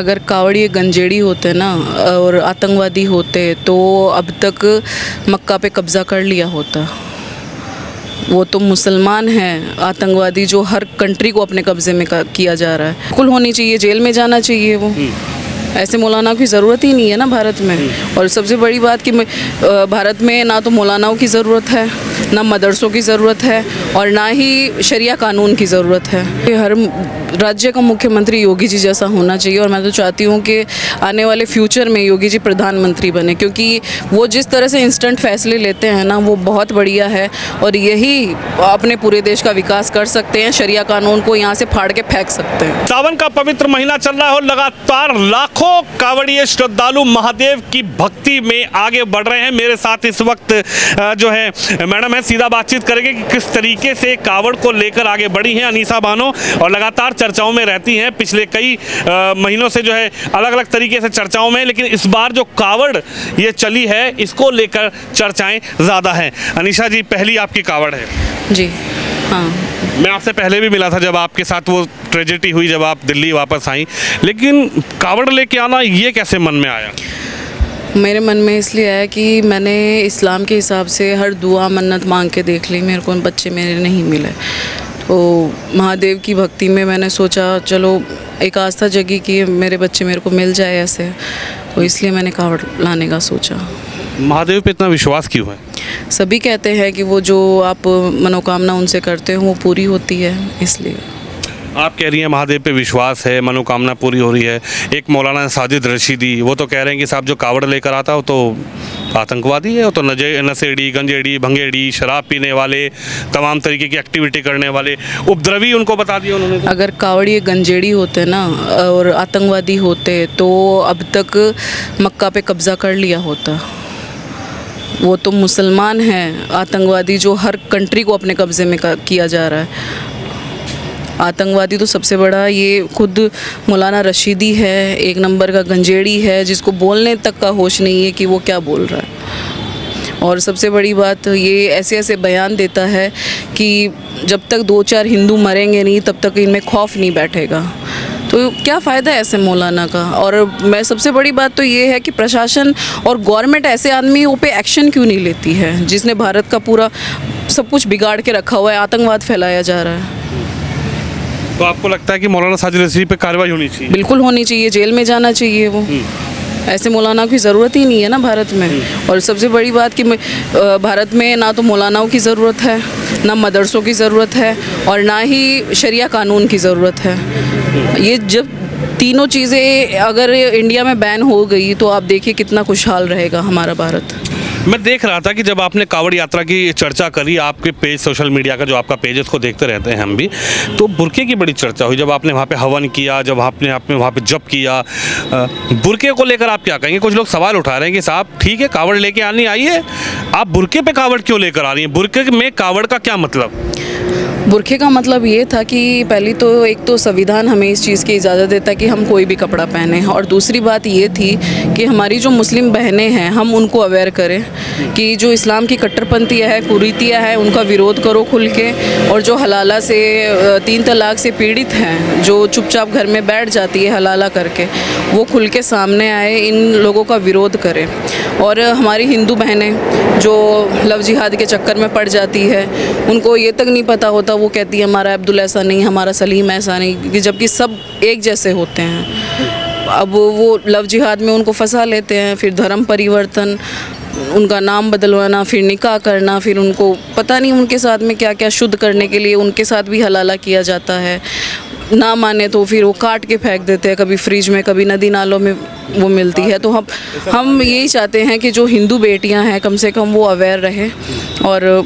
अगर कावड़िए गंजेड़ी होते ना और आतंकवादी होते तो अब तक मक्का पे कब्ज़ा कर लिया होता। वो तो मुसलमान हैं, आतंकवादी जो हर कंट्री को अपने कब्ज़े में किया जा रहा है। बिल्कुल होनी चाहिए, जेल में जाना चाहिए वो। ऐसे मौलानाओं की ज़रूरत ही नहीं है ना भारत में। और सबसे बड़ी बात कि भारत में ना तो मौलानाओं की ज़रूरत है, ना मदरसों की ज़रूरत है और ना ही शरिया कानून की ज़रूरत है। हर राज्य का मुख्यमंत्री योगी जी जैसा होना चाहिए और मैं तो चाहती हूँ कि आने वाले फ्यूचर में योगी जी प्रधानमंत्री बने, क्योंकि वो जिस तरह से इंस्टेंट फैसले लेते हैं ना वो बहुत बढ़िया है और यही अपने पूरे देश का विकास कर सकते हैं। शरिया कानून को यहाँ से फाड़ के फेंक सकते हैं। सावन का पवित्र महीना चल रहा है और लगातार लाखों कांवड़िए श्रद्धालु महादेव की भक्ति में आगे बढ़ रहे हैं। मेरे साथ इस वक्त जो है मैडम है, सीधा बातचीत करेंगे कि किस तरीके से कांवड़ को लेकर आगे बढ़ी हैं अनीसा बानो और लगातार चर्चाओं में रहती हैं। पिछले कई महीनों से जो है अलग अलग तरीके से चर्चाओं में, लेकिन इस बार जो कांवड़ ये चली है इसको लेकर चर्चाएं ज़्यादा हैं। अनीसा जी, पहली आपकी कांवड़ है? जी हाँ। मैं आपसे पहले भी मिला था जब आपके साथ वो ट्रेजेडी हुई, जब आप दिल्ली वापस आई, लेकिन कांवड़ लेके आना ये कैसे मन में आया? मेरे मन में इसलिए आया कि मैंने इस्लाम के हिसाब से हर दुआ मन्नत मांग के देख ली, मेरे को बच्चे मेरे नहीं मिले। तो महादेव की भक्ति में मैंने सोचा चलो एक आस्था जगी कि मेरे बच्चे मेरे को मिल जाए ऐसे, तो इसलिए मैंने कांवड़ लाने का सोचा। महादेव पे इतना विश्वास क्यों है? सभी कहते हैं कि वो जो आप मनोकामना उनसे करते हो वो पूरी होती है, इसलिए। आप कह रही हैं महादेव पे विश्वास है, मनोकामना पूरी हो रही है। एक मौलाना साजिद रशीदी वो तो कह रहे हैं कि साहब जो कांवड़ लेकर आता हो तो आतंकवादी है, वो तो नशेड़ी, गंजेड़ी, भंगेड़ी, शराब पीने वाले, तमाम तरीके की एक्टिविटी करने वाले, उपद्रवी उनको बता दिया उन्होंने। अगर कावड़िए गंजेड़ी होते ना और आतंकवादी होते तो अब तक मक्का पे कब्ज़ा कर लिया होता। वो तो मुसलमान हैं, आतंकवादी जो हर कंट्री को अपने कब्ज़े में किया जा रहा है। आतंकवादी तो सबसे बड़ा ये खुद मौलाना रशीदी है, एक नंबर का गंजेड़ी है, जिसको बोलने तक का होश नहीं है कि वो क्या बोल रहा है। और सबसे बड़ी बात ये ऐसे ऐसे बयान देता है कि जब तक 2-4 हिंदू मरेंगे नहीं तब तक इनमें खौफ नहीं बैठेगा। तो क्या फ़ायदा है ऐसे मौलाना का? और मैं सबसे बड़ी बात तो ये है कि प्रशासन और गवर्नमेंट ऐसे आदमियों पे एक्शन क्यों नहीं लेती है जिसने भारत का पूरा सब कुछ बिगाड़ के रखा हुआ है, आतंकवाद फैलाया जा रहा है। तो आपको लगता है कि मौलाना साजिद रशीदी पे कार्रवाई होनी चाहिए? बिल्कुल होनी चाहिए, जेल में जाना चाहिए वो। ऐसे मौलानाओं की ज़रूरत ही नहीं है ना भारत में। और सबसे बड़ी बात कि भारत में ना तो मौलानाओं की ज़रूरत है, ना मदरसों की ज़रूरत है और ना ही शरिया कानून की ज़रूरत है। ये जब तीनों चीज़ें अगर इंडिया में बैन हो गई तो आप देखिए कितना खुशहाल रहेगा हमारा भारत। मैं देख रहा था कि जब आपने कांवड़ यात्रा की चर्चा करी, आपके पेज, सोशल मीडिया का जो आपका पेज है उसको देखते रहते हैं हम भी, तो बुर्के की बड़ी चर्चा हुई। जब आपने वहाँ पे हवन किया, जब आपने वहाँ पे जप किया, बुर्के को लेकर आप क्या कहेंगे? कुछ लोग सवाल उठा रहे हैं कि साहब ठीक है कांवड़ लेके आनी आइए, आप बुर्के पे कांवड़ क्यों लेकर आ रही हैं? बुर्के में कांवड़ का क्या मतलब? बुरखे का मतलब ये था कि पहली तो एक तो संविधान हमें इस चीज़ की इजाज़त देता है कि हम कोई भी कपड़ा पहने, और दूसरी बात ये थी कि हमारी जो मुस्लिम बहनें हैं हम उनको अवेयर करें कि जो इस्लाम की कट्टरपंथियाँ है, कुरीतियाँ है, उनका विरोध करो खुल के। और जो हलाला से 3 तलाक से पीड़ित हैं, जो चुपचाप घर में बैठ जाती है हलाला करके, वो खुल के सामने आए, इन लोगों का विरोध करें। और हमारी हिंदू बहनें जो लव जिहाद के चक्कर में पड़ जाती है, उनको ये तक नहीं पता होता, वो कहती है हमारा अब्दुल ऐसा नहीं, हमारा सलीम ऐसा नहीं, जबकि सब एक जैसे होते हैं। अब वो लव जिहाद में उनको फंसा लेते हैं, फिर धर्म परिवर्तन, उनका नाम बदलवाना, फिर निकाह करना, फिर उनको पता नहीं उनके साथ में क्या क्या शुद्ध करने के लिए उनके साथ भी हलाला किया जाता है। ना माने तो फिर वो काट के फेंक देते हैं, कभी फ्रिज में, कभी नदी नालों में वो मिलती है। तो हम यही चाहते हैं कि जो हिंदू बेटियां हैं कम से कम वो अवेयर रहे और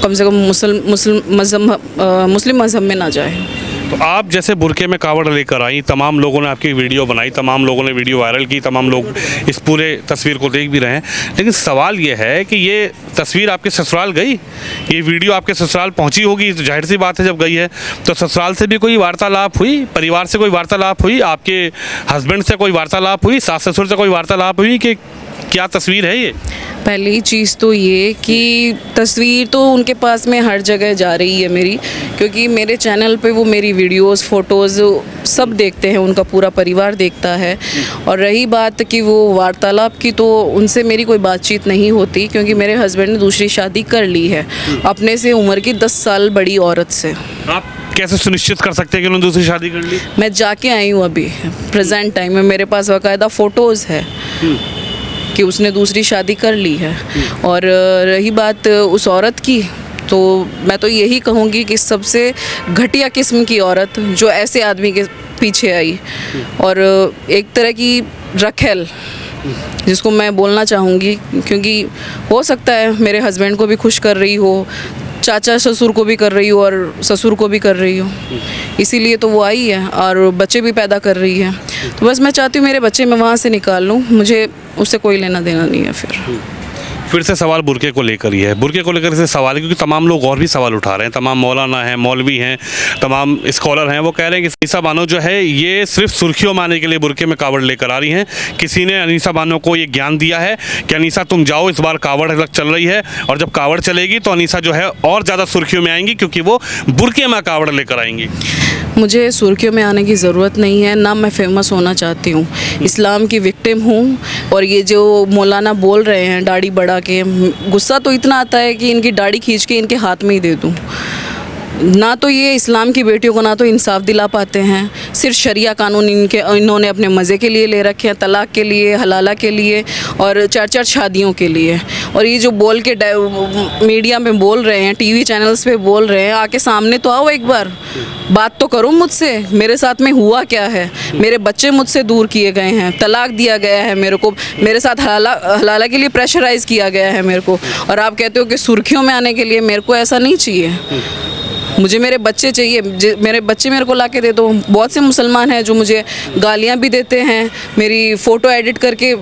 कम से कम मुस्लिम मज़हब में ना जाए। तो आप जैसे बुरके में कांवड़ लेकर आई, तमाम लोगों ने आपकी वीडियो बनाई, तमाम लोगों ने वीडियो वायरल की, तमाम लोग इस पूरे तस्वीर को देख भी रहे हैं, लेकिन सवाल ये है कि ये तस्वीर आपके ससुराल गई, ये वीडियो आपके ससुराल पहुंची होगी, तो जाहिर सी बात है जब गई है तो ससुराल से भी कोई वार्तालाप हुई, परिवार से कोई वार्तालाप हुई, आपके हस्बैंड से कोई वार्तालाप हुई, सास ससुर से कोई वार्तालाप हुई कि क्या तस्वीर है ये? पहली चीज़ तो ये कि तस्वीर तो उनके पास में हर जगह जा रही है मेरी, क्योंकि मेरे चैनल पे वो मेरी वीडियोस फ़ोटोज़ सब देखते हैं, उनका पूरा परिवार देखता है। और रही बात कि वो वार्तालाप की, तो उनसे मेरी कोई बातचीत नहीं होती, क्योंकि मेरे हस्बैंड ने दूसरी शादी कर ली है अपने से उम्र की 10 साल बड़ी औरत से। आप कैसे सुनिश्चित कर सकते हैं कि उन्होंने दूसरी शादी कर ली? मैं जाके आई हूँ अभी प्रेजेंट टाइम में, मेरे पास बाकायदा फ़ोटोज़ है कि उसने दूसरी शादी कर ली है। और रही बात उस औरत की, तो मैं तो यही कहूँगी कि सबसे घटिया किस्म की औरत जो ऐसे आदमी के पीछे आई, और एक तरह की रखेल जिसको मैं बोलना चाहूँगी, क्योंकि हो सकता है मेरे हस्बैंड को भी खुश कर रही हो, चाचा ससुर को भी कर रही हो और ससुर को भी कर रही हो, इसीलिए तो वो आई है और बच्चे भी पैदा कर रही है। तो बस मैं चाहती हूँ मेरे बच्चे मैं वहाँ से निकाल लूँ, मुझे उससे कोई लेना देना नहीं है। फिर से सवाल बुर्के को लेकर ही है, बुर्के को लेकर से सवाल है, क्योंकि तमाम लोग और भी सवाल उठा रहे हैं, तमाम मौलाना हैं, मौलवी हैं, तमाम स्कॉलर हैं, वो कह रहे हैं कि अनीसा बानो जो है ये सिर्फ सुर्खियों में आने के लिए बुर्के में कावड़ लेकर आ रही हैं। किसी ने अनीसा बानो को ये ज्ञान दिया है कि अनीसा तुम जाओ, इस बार कावड़ चल रही है, और जब कावड़ चलेगी तो अनीसा जो है और ज़्यादा सुर्खियों में आएंगी, क्योंकि वो बुर्के में कावड़ लेकर आएंगी। मुझे सुर्खियों में आने की ज़रूरत नहीं है, ना मैं फेमस होना चाहती हूँ। इस्लाम की विक्टिम हूँ, और ये जो मौलाना बोल रहे हैं दाढ़ी बढ़ा के, गुस्सा तो इतना आता है कि इनकी दाढ़ी खींच के इनके हाथ में ही दे दूँ। ना तो ये इस्लाम की बेटियों को ना तो इंसाफ दिला पाते हैं, सिर्फ शरिया कानून इन्होंने अपने मज़े के लिए ले रखे हैं, तलाक के लिए, हलाला के लिए और 4-4 शादियों के लिए। और ये जो बोल के मीडिया में बोल रहे हैं, टीवी चैनल्स पे बोल रहे हैं, आके सामने तो आओ, एक बार बात तो करो मुझसे, मेरे साथ में हुआ क्या है। मेरे बच्चे मुझसे दूर किए गए हैं, तलाक दिया गया है मेरे को, मेरे साथ हलाला के लिए प्रेशराइज़ किया गया है मेरे को, और आप कहते हो कि सुर्खियों में आने के लिए। मेरे को ऐसा नहीं चाहिए, मुझे मेरे बच्चे चाहिए, मेरे बच्चे मेरे को ला के दे दो। बहुत से मुसलमान हैं जो मुझे गालियाँ भी देते हैं, मेरी फ़ोटो एडिट करके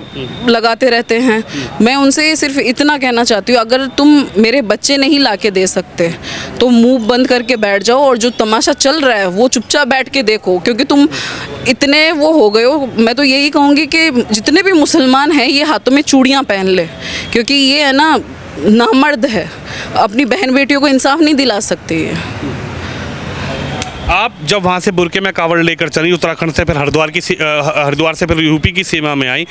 लगाते रहते हैं। मैं उनसे सिर्फ इतना कहना चाहती हूँ, अगर तुम मेरे बच्चे नहीं ला के दे सकते तो मुंह बंद करके बैठ जाओ, और जो तमाशा चल रहा है वो चुपचाप बैठ के देखो, क्योंकि तुम इतने वो हो गए हो। मैं तो यही कहूँगी कि जितने भी मुसलमान हैं ये हाथों में चूड़ियाँ पहन ले, क्योंकि ये है ना नामर्द है, अपनी बहन बेटियों को इंसाफ नहीं दिला सकती है। आप जब वहाँ से बुर्के में कावड़ लेकर चली, उत्तराखंड से फिर हरिद्वार से फिर यूपी की सीमा में आई,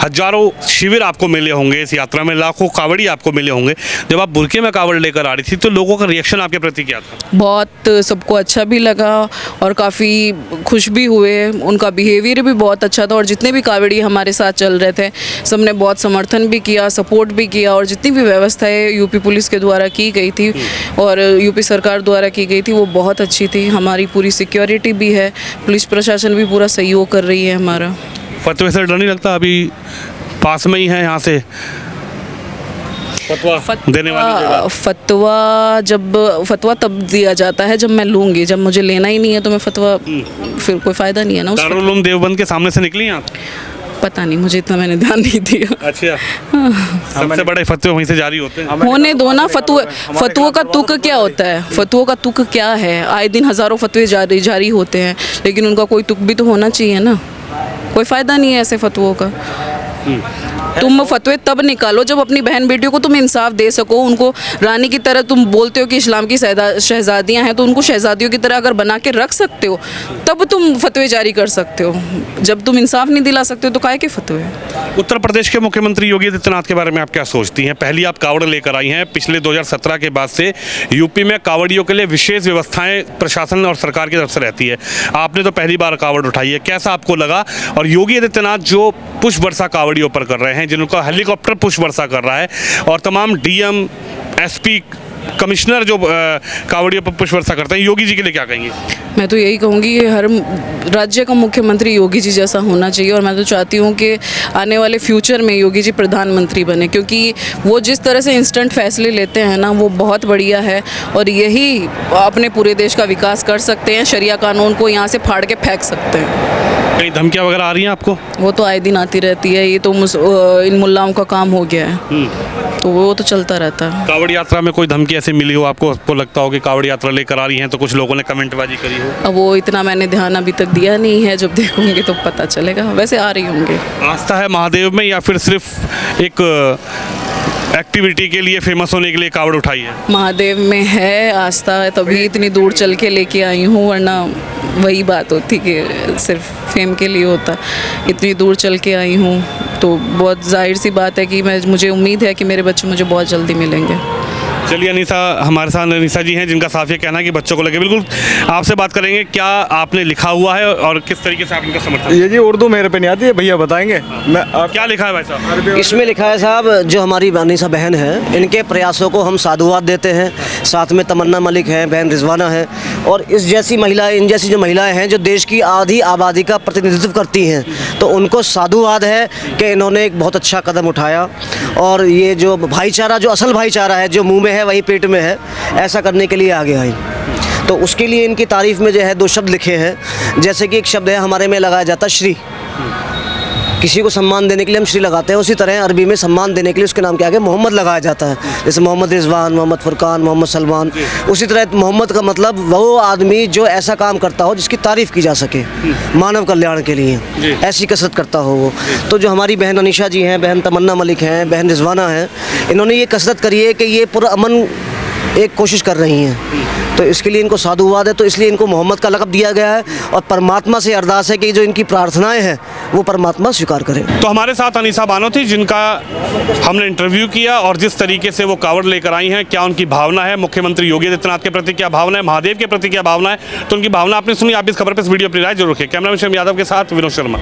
हजारों शिविर आपको मिले होंगे इस यात्रा में, लाखों कावड़ी आपको मिले होंगे। जब आप बुर्के में कावड़ लेकर आ रही थी तो लोगों का रिएक्शन आपके प्रति क्या था? बहुत सबको अच्छा भी लगा और काफ़ी खुश भी हुए, उनका बिहेवियर भी बहुत अच्छा था। और जितने भी कावड़ी हमारे साथ चल रहे थे सब ने बहुत समर्थन भी किया, सपोर्ट भी किया, और जितनी भी व्यवस्थाएं यूपी पुलिस के द्वारा की गई थी और यूपी सरकार द्वारा की गई थी वो बहुत अच्छी थी। हमारी पूरी सिक्योरिटी भी है, पुलिस प्रशासन भी पूरा सहयोग कर रही है हमारा। फतवे से डर नहीं लगता? अभी पास में ही है यहाँ से फतवा देने वाली जगह। फतवा तब दिया जाता है जब मैं लूँगी, जब मुझे लेना ही नहीं है तो मैं फतवा, फिर कोई फ़ायदा नहीं है ना। दारुल उलूम देवबंद के सामने से निकली आप? पता नहीं, मुझे इतना मैंने ध्यान नहीं दिया। अच्छा, सबसे बड़े फतवे वहीं से जारी होते हैं। होने दो ना, फतवों का तुक क्या होता है? फतवों का तुक क्या है? आए दिन हज़ारों फतवे जारी होते हैं, लेकिन उनका कोई तुक भी तो होना चाहिए ना। कोई फ़ायदा नहीं है ऐसे फतवों का। तुम फतवे तब निकालो जब अपनी बहन बेटियों को तुम इंसाफ दे सको, उनको रानी की तरह, तुम बोलते हो कि इस्लाम की शहजादियाँ हैं तो उनको शहजादियों की तरह अगर बना के रख सकते हो तब तुम फतवे जारी कर सकते हो। जब तुम इंसाफ नहीं दिला सकते हो तो काहे के फतवे? उत्तर प्रदेश के मुख्यमंत्री योगी आदित्यनाथ के बारे में आप क्या सोचती हैं? पहली आप कावड़ लेकर आई हैं, पिछले 2017 के बाद से यूपी में कावड़ियों के लिए विशेष व्यवस्थाएं प्रशासन और सरकार की तरफ से रहती है, आपने तो पहली बार कावड़ उठाई है, कैसा आपको लगा? और योगी आदित्यनाथ जो पुष्प वर्षा कावड़ियों पर कर रहे हैं, जिनका हेलीकॉप्टर पुष्प वर्षा कर रहा है, और तमाम डीएम, एसपी, कमिश्नर जो कावड़ियों पर पुष्प वर्षा करते हैं, योगी जी के लिए क्या कहेंगे? मैं तो यही कहूँगी कि हर राज्य का मुख्यमंत्री योगी जी जैसा होना चाहिए, और मैं तो चाहती हूँ कि आने वाले फ्यूचर में योगी जी प्रधानमंत्री बने, क्योंकि वो जिस तरह से इंस्टेंट फैसले लेते हैं ना वो बहुत बढ़िया है, और यही अपने पूरे देश का विकास कर सकते हैं। शरिया कानून को यहाँ से फाड़ के फेंक सकते हैं। कहीं धमकियाँ वगैरह आ रही हैं आपको? वो तो आए दिन आती रहती है, ये तो इन मुल्लाओं का काम हो गया है, तो वो तो चलता रहता है। कावड़ यात्रा में कोई धमकी ऐसे मिली हो आपको लगता हो कि कावड़ यात्रा लेकर आ रही हैं तो कुछ लोगों ने कमेंटबाजी करी हो? अब वो इतना मैंने ध्यान अभी तक दिया नहीं है, जब देखूंगे तो पता चलेगा। वैसे आ रही होंगे। आस्था है महादेव में, या फिर सिर्फ एक एक्टिविटी के लिए, फेमस होने के लिए कावड़ उठाई है? महादेव में है आस्था, तभी इतनी दूर चल के लेके आई हूँ, वरना वही बात होती कि सिर्फ फेम के लिए होता। इतनी दूर चल के आई हूँ तो बहुत जाहिर सी बात है कि मुझे उम्मीद है कि मेरे बच्चे मुझे बहुत जल्दी मिलेंगे। चलिए अनीसा हमारे साथ अनीसा जी हैं, जिनका साफ ये कहना है कि बच्चों को लगे। बिल्कुल आपसे बात करेंगे, क्या आपने लिखा हुआ है और किस तरीके से आप इनका समर्थन? ये जी उर्दू मेरे पे नहीं आती है, भैया बताएंगे। क्या लिखा है भाई साहब? इसमें लिखा है साहब, जो हमारी अनीसा बहन है, इनके प्रयासों को हम साधुवाद देते हैं। साथ में तमन्ना मलिक है, बहन रिजवाना है, और इस जैसी महिलाएं, इन जैसी जो महिलाएं हैं जो देश की आधी आबादी का प्रतिनिधित्व करती हैं, तो उनको साधुवाद है कि इन्होंने एक बहुत अच्छा कदम उठाया। और ये जो भाईचारा, जो असल भाईचारा है, जो मुंह में है वही पेट में है, ऐसा करने के लिए आगे आई। तो उसके लिए इनकी तारीफ में जो है 2 शब्द लिखे हैं। जैसे कि एक शब्द है हमारे में लगाया जाता श्री, किसी को सम्मान देने के लिए हम श्री लगाते हैं, उसी तरह अरबी में सम्मान देने के लिए उसके नाम के आगे मोहम्मद लगाया जाता है। जैसे मोहम्मद रिजवान, मोहम्मद फुरकान, मोहम्मद सलमान। उसी तरह मोहम्मद का मतलब वो आदमी जो ऐसा काम करता हो जिसकी तारीफ़ की जा सके, मानव कल्याण के लिए ऐसी कसरत करता हो वो। तो जो हमारी बहन अनीशा जी हैं, बहन तमन्ना मलिक हैं, बहन रिजवाना हैं, इन्होंने ये कसरत करी है कि ये पूरा अमन एक कोशिश कर रही हैं, तो इसके लिए इनको साधुवाद है। तो इसलिए इनको मोहम्मद का लक़ब दिया गया है, और परमात्मा से अरदास है कि जो इनकी प्रार्थनाएं हैं वो परमात्मा स्वीकार करे। तो हमारे साथ अनीसा बानो थी, जिनका हमने इंटरव्यू किया, और जिस तरीके से वो कावड़ लेकर आई हैं, क्या उनकी भावना है, मुख्यमंत्री योगी आदित्यनाथ के प्रति क्या भावना है, महादेव के प्रति क्या भावना है, तो उनकी भावना आपने सुनी। आप इस खबर पर इस वीडियो अपनी राय जरूर रखें। कैमरा मैन यादव के साथ विनोद शर्मा।